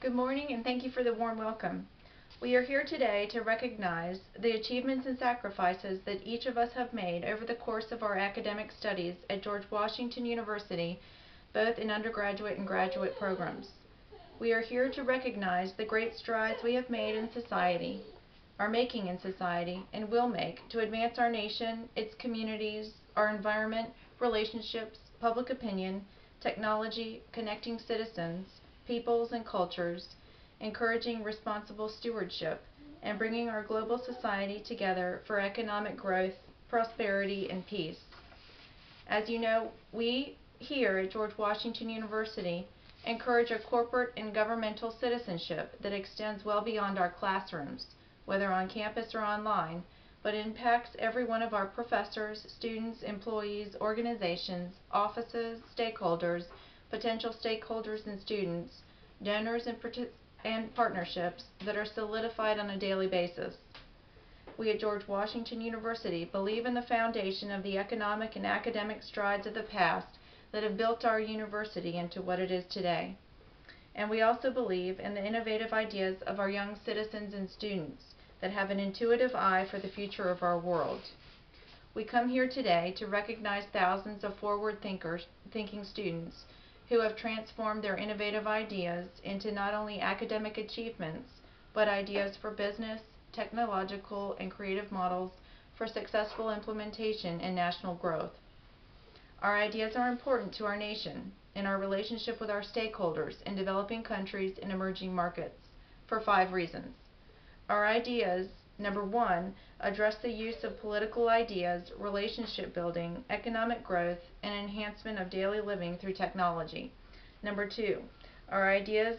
Good morning, and thank you for the warm welcome. We are here today to recognize the achievements and sacrifices that each of us have made over the course of our academic studies at George Washington University, both in undergraduate and graduate programs. We are here to recognize the great strides we have made in society, are making in society, and will make to advance our nation, its communities, our environment, relationships, public opinion, technology, connecting citizens, peoples, and cultures, encouraging responsible stewardship, and bringing our global society together for economic growth, prosperity, and peace. As you know, we here at George Washington University encourage a corporate and governmental citizenship that extends well beyond our classrooms, whether on campus or online, but impacts every one of our professors, students, employees, organizations, offices, stakeholders, potential stakeholders and students, donors and partnerships that are solidified on a daily basis. We at George Washington University believe in the foundation of the economic and academic strides of the past that have built our university into what it is today. And we also believe in the innovative ideas of our young citizens and students that have an intuitive eye for the future of our world. We come here today to recognize thousands of forward-thinking students who have transformed their innovative ideas into not only academic achievements, but ideas for business, technological, and creative models for successful implementation and national growth. Our ideas are important to our nation in our relationship with our stakeholders in developing countries and emerging markets for 5 reasons. Our ideas, number 1, address the use of political ideas, relationship building, economic growth, and enhancement of daily living through technology. Number 2, our ideas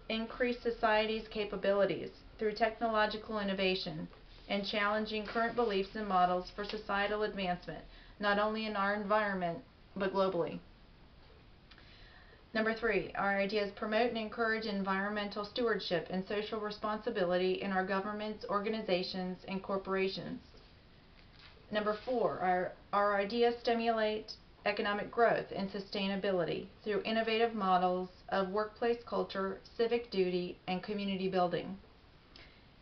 increase society's capabilities through technological innovation and challenging current beliefs and models for societal advancement, not only in our environment, but globally. Number 3, our ideas promote and encourage environmental stewardship and social responsibility in our governments, organizations, and corporations. Number 4, our ideas stimulate economic growth and sustainability through innovative models of workplace culture, civic duty, and community building.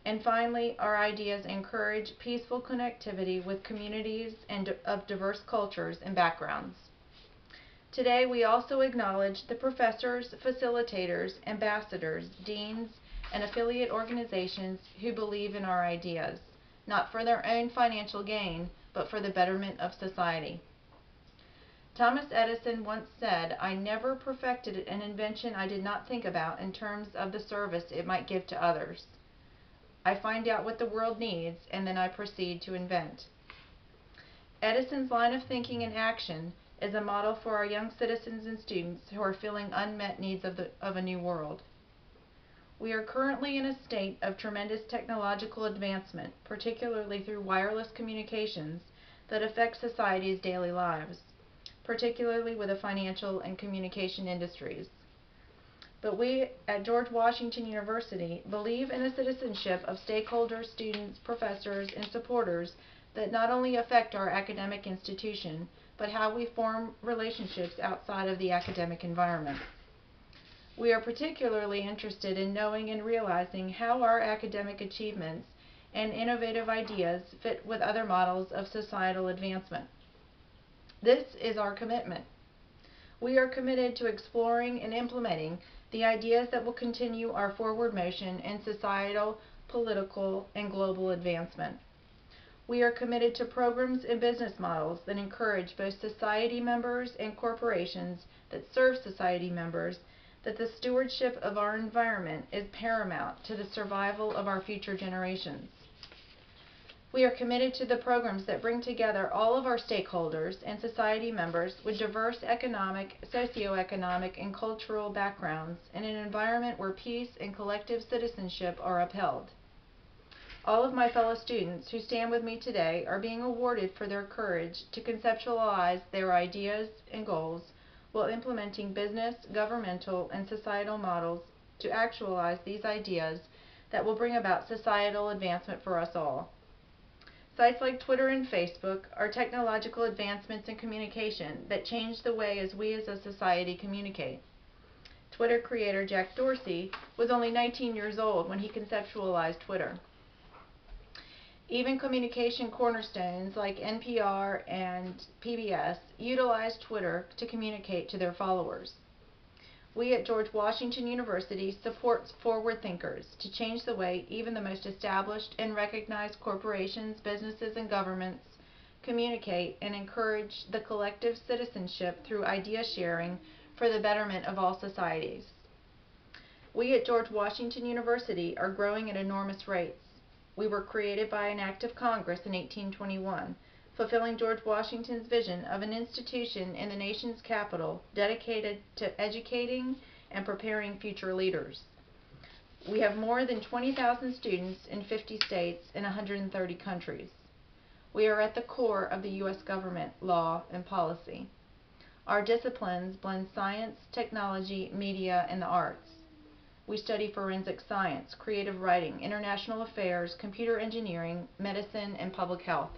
And finally, our ideas encourage peaceful connectivity with communities of diverse cultures and backgrounds. Today, we also acknowledge the professors, facilitators, ambassadors, deans, and affiliate organizations who believe in our ideas, not for their own financial gain, but for the betterment of society. Thomas Edison once said, "I never perfected an invention I did not think about in terms of the service it might give to others. I find out what the world needs, and then I proceed to invent." Edison's line of thinking and action is a model for our young citizens and students who are feeling unmet needs of a new world. We are currently in a state of tremendous technological advancement, particularly through wireless communications that affect society's daily lives, particularly with the financial and communication industries. But we at George Washington University believe in the citizenship of stakeholders, students, professors, and supporters that not only affect our academic institution, but how we form relationships outside of the academic environment. We are particularly interested in knowing and realizing how our academic achievements and innovative ideas fit with other models of societal advancement. This is our commitment. We are committed to exploring and implementing the ideas that will continue our forward motion in societal, political, and global advancement. We are committed to programs and business models that encourage both society members and corporations that serve society members that the stewardship of our environment is paramount to the survival of our future generations. We are committed to the programs that bring together all of our stakeholders and society members with diverse economic, socioeconomic, and cultural backgrounds in an environment where peace and collective citizenship are upheld. All of my fellow students who stand with me today are being awarded for their courage to conceptualize their ideas and goals while implementing business, governmental, and societal models to actualize these ideas that will bring about societal advancement for us all. Sites like Twitter and Facebook are technological advancements in communication that change the way as we as a society communicate. Twitter creator Jack Dorsey was only 19 years old when he conceptualized Twitter. Even communication cornerstones like NPR and PBS utilize Twitter to communicate to their followers. We at George Washington University support forward thinkers to change the way even the most established and recognized corporations, businesses, and governments communicate and encourage the collective citizenship through idea sharing for the betterment of all societies. We at George Washington University are growing at enormous rates. We were created by an act of Congress in 1821, fulfilling George Washington's vision of an institution in the nation's capital dedicated to educating and preparing future leaders. We have more than 20,000 students in 50 states and 130 countries. We are at the core of the U.S. government, law, and policy. Our disciplines blend science, technology, media, and the arts. We study forensic science, creative writing, international affairs, computer engineering, medicine, and public health.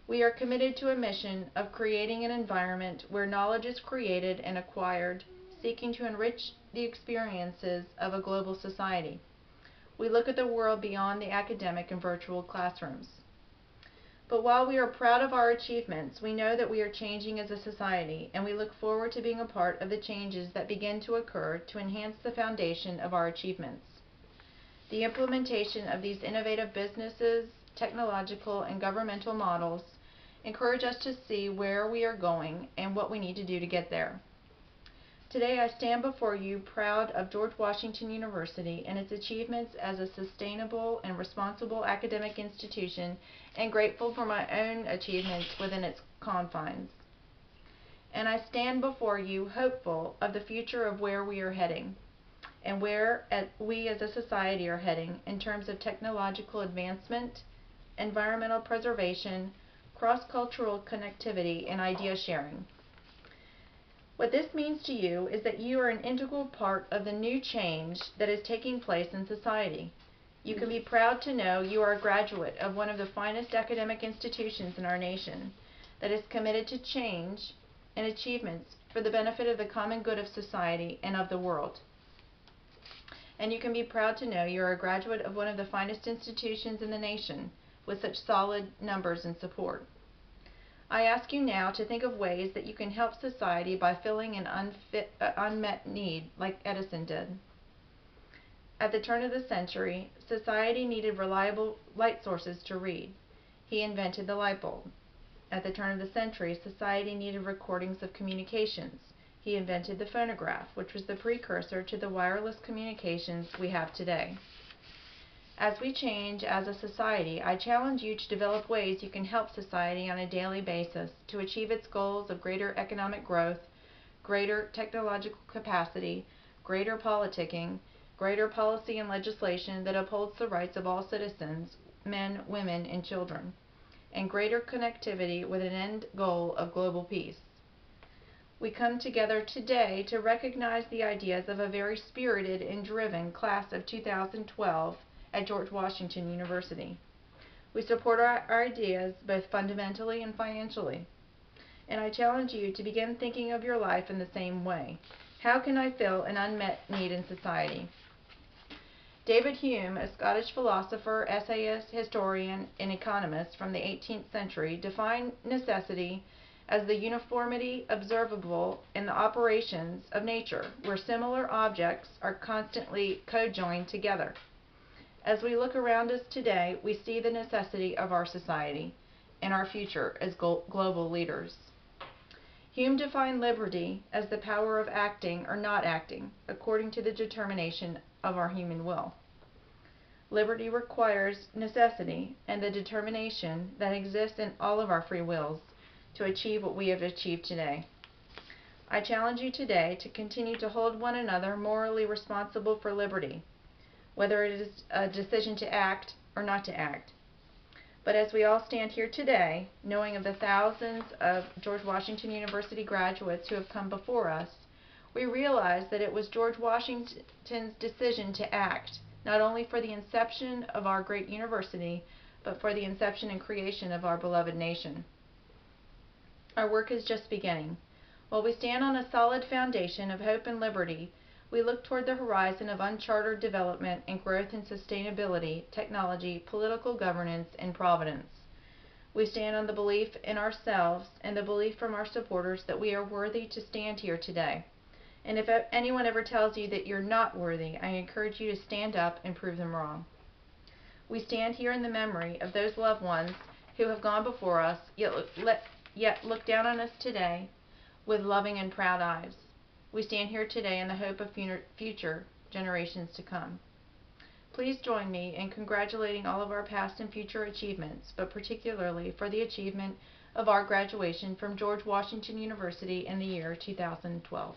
We are committed to a mission of creating an environment where knowledge is created and acquired, seeking to enrich the experiences of a global society. We look at the world beyond the academic and virtual classrooms. But while we are proud of our achievements, we know that we are changing as a society, and we look forward to being a part of the changes that begin to occur to enhance the foundation of our achievements. The implementation of these innovative businesses, technological, and governmental models encourage us to see where we are going and what we need to do to get there. Today I stand before you proud of George Washington University and its achievements as a sustainable and responsible academic institution, and grateful for my own achievements within its confines. And I stand before you hopeful of the future of where we are heading, and where we as a society are heading in terms of technological advancement, environmental preservation, cross-cultural connectivity, and idea sharing. What this means to you is that you are an integral part of the new change that is taking place in society. You can be proud to know you are a graduate of one of the finest academic institutions in our nation that is committed to change and achievements for the benefit of the common good of society and of the world. And you can be proud to know you are a graduate of one of the finest institutions in the nation with such solid numbers and support. I ask you now to think of ways that you can help society by filling an unmet need like Edison did. At the turn of the century, society needed reliable light sources to read. He invented the light bulb. At the turn of the century, society needed recordings of communications. He invented the phonograph, which was the precursor to the wireless communications we have today. As we change as a society, I challenge you to develop ways you can help society on a daily basis to achieve its goals of greater economic growth, greater technological capacity, greater politicking, greater policy and legislation that upholds the rights of all citizens, men, women, and children, and greater connectivity with an end goal of global peace. We come together today to recognize the ideas of a very spirited and driven class of 2012 at George Washington University. We support our ideas both fundamentally and financially. And I challenge you to begin thinking of your life in the same way. How can I fill an unmet need in society? David Hume, a Scottish philosopher, essayist, historian, and economist from the 18th century, defined necessity as the uniformity observable in the operations of nature, where similar objects are constantly co-joined together. As we look around us today, we see the necessity of our society and our future as global leaders. Hume defined liberty as the power of acting or not acting, according to the determination of our human will. Liberty requires necessity and the determination that exists in all of our free wills to achieve what we have achieved today. I challenge you today to continue to hold one another morally responsible for liberty, whether it is a decision to act or not to act. But as we all stand here today, knowing of the thousands of George Washington University graduates who have come before us, we realize that it was George Washington's decision to act, not only for the inception of our great university, but for the inception and creation of our beloved nation. Our work is just beginning. While we stand on a solid foundation of hope and liberty, we look toward the horizon of uncharted development and growth in sustainability, technology, political governance, and providence. We stand on the belief in ourselves and the belief from our supporters that we are worthy to stand here today. And if anyone ever tells you that you're not worthy, I encourage you to stand up and prove them wrong. We stand here in the memory of those loved ones who have gone before us, yet look down on us today with loving and proud eyes. We stand here today in the hope of future generations to come. Please join me in congratulating all of our past and future achievements, but particularly for the achievement of our graduation from George Washington University in the year 2012.